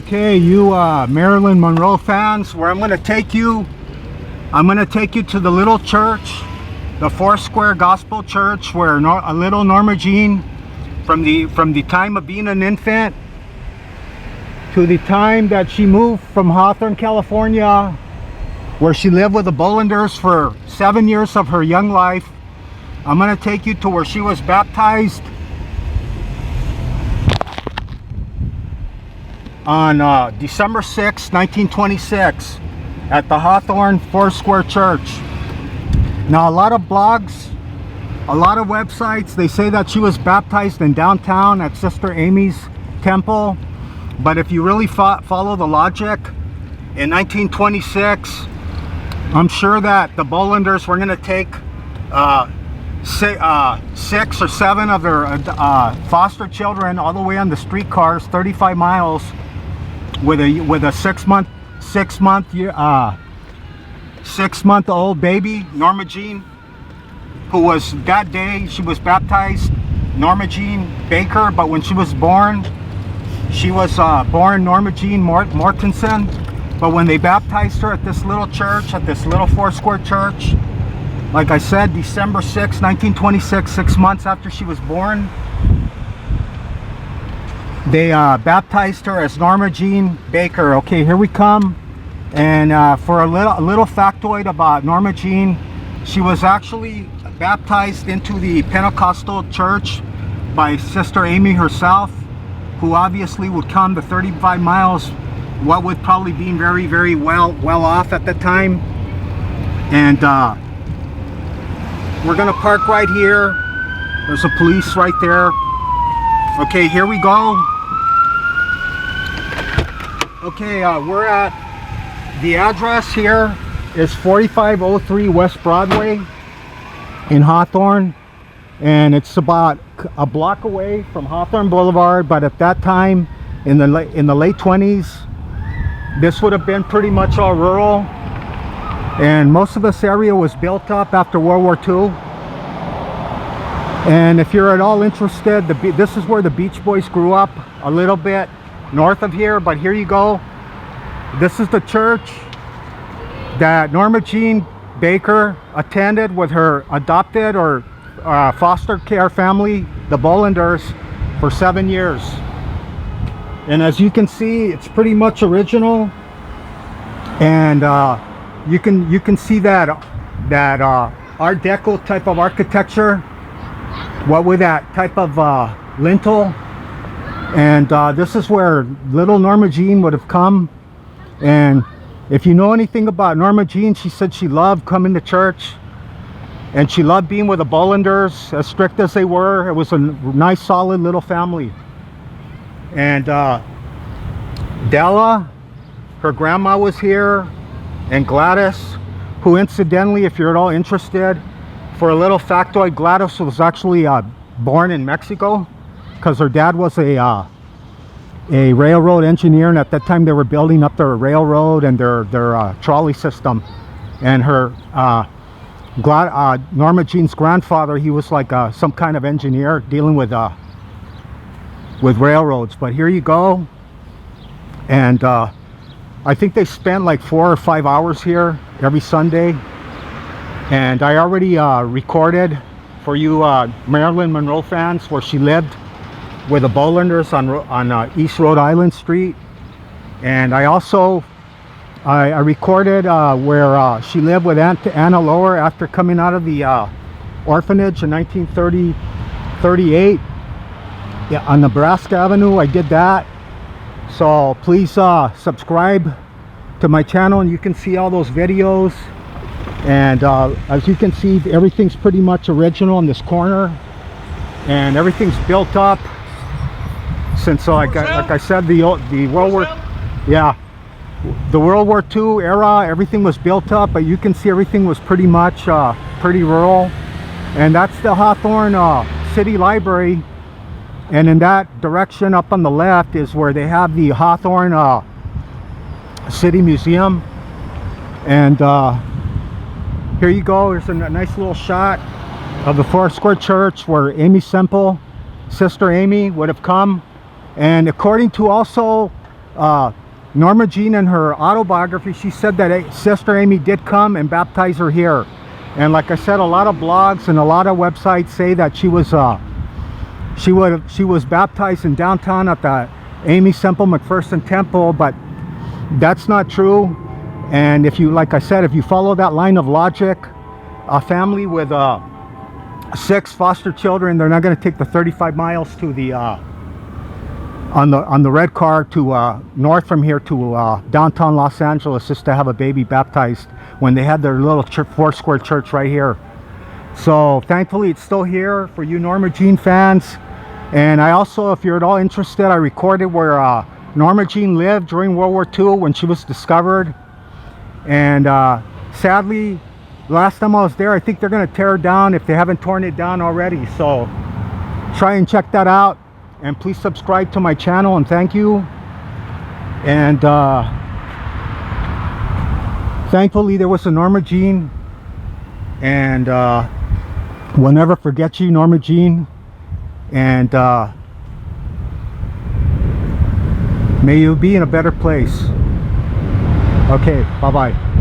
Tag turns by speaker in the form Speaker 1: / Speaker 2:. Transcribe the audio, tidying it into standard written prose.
Speaker 1: Okay, you Marilyn Monroe fans, where I'm going to take you to the little church, the Foursquare Gospel Church, where a little Norma Jean, from the time of being an infant to the time that she moved from Hawthorne, California, where she lived with the Bollanders for 7 years of her young life. I'm going to take you to where she was baptized on December 6, 1926 at the Hawthorne Foursquare Church. Now, a lot of blogs, a lot of websites, they say that she was baptized in downtown at Sister Aimee's temple, but if you really follow the logic, in 1926, I'm sure that the Bollanders were going to take 6 or 7 of their foster children all the way on the streetcars, 35 miles, with a 6-month-old baby, Norma Jean, who was, that day she was baptized Norma Jean Baker, but when she was born, she was born Norma Jean Mortensen. But when they baptized her at this little church, at this little Foursquare church, like I said, December 6, 1926, 6 months after she was born, they baptized her as Norma Jean Baker. Okay, here we come. And for a little factoid about Norma Jean, she was actually baptized into the Pentecostal church by Sister Aimee herself, who obviously would come the 35 miles, what would probably be very, very well off at the time. And we're gonna park right here. There's a police right there. Okay, here we go. Okay, we're at, the address here is 4503 West Broadway in Hawthorne, and it's about a block away from Hawthorne Boulevard. But at that time, in the late 20s, this would have been pretty much all rural, and most of this area was built up after World War II. And if you're at all interested, this is where the Beach Boys grew up, a little bit north of here. But here you go. This is the church that Norma Jean Baker attended with her adopted or foster care family, the Bollanders, for 7 years. And as you can see, it's pretty much original, and you can see that Art Deco type of architecture, what with that type of lintel. And this is where little Norma Jean would have come. And if you know anything about Norma Jean, she said she loved coming to church, and she loved being with the Bollanders, as strict as they were. It was a nice, solid little family. And Della, her grandma, was here, and Gladys, who incidentally, if you're at all interested, for a little factoid, Gladys was actually born in Mexico, because her dad was a railroad engineer, and at that time they were building up their railroad and their trolley system. And her Norma Jean's grandfather, he was like some kind of engineer dealing with railroads. But here you go. And I think they spent like 4 or 5 hours here every Sunday. And I already recorded for you Marilyn Monroe fans where she lived with the Bollanders on East Rhode Island Street. And I also I recorded where she lived with Aunt Anna Lower after coming out of the orphanage in 1938, yeah, on Nebraska Avenue. I did that. So please subscribe to my channel, and you can see all those videos. And as you can see, everything's pretty much original in this corner, and everything's built up since like I said, the World War, yeah, the World War II era. Everything was built up, but you can see everything was pretty much pretty rural. And that's the Hawthorne City Library, and in that direction up on the left is where they have the Hawthorne City Museum. And here you go. There's a nice little shot of the Foursquare Church where Sister Aimee would have come. And according to also Norma Jean, in her autobiography, she said that Sister Aimee did come and baptize her here. And like I said, a lot of blogs and a lot of websites say that she was baptized in downtown at the Aimee Semple McPherson Temple, but that's not true. And if you, like I said, if you follow that line of logic, a family with 6 foster children, they're not going to take the 35 miles to the on the red car to north from here to downtown Los Angeles just to have a baby baptized when they had their little Foursquare church right here. So thankfully it's still here for you Norma Jean fans. And I also, if you're at all interested, I recorded where Norma Jean lived during World War II when she was discovered. And sadly, last time I was there, I think they're going to tear it down if they haven't torn it down already. So try and check that out. And please subscribe to my channel, and thank you. And thankfully there was a Norma Jean, and we'll never forget you, Norma Jean. And may you be in a better place. Okay, bye-bye.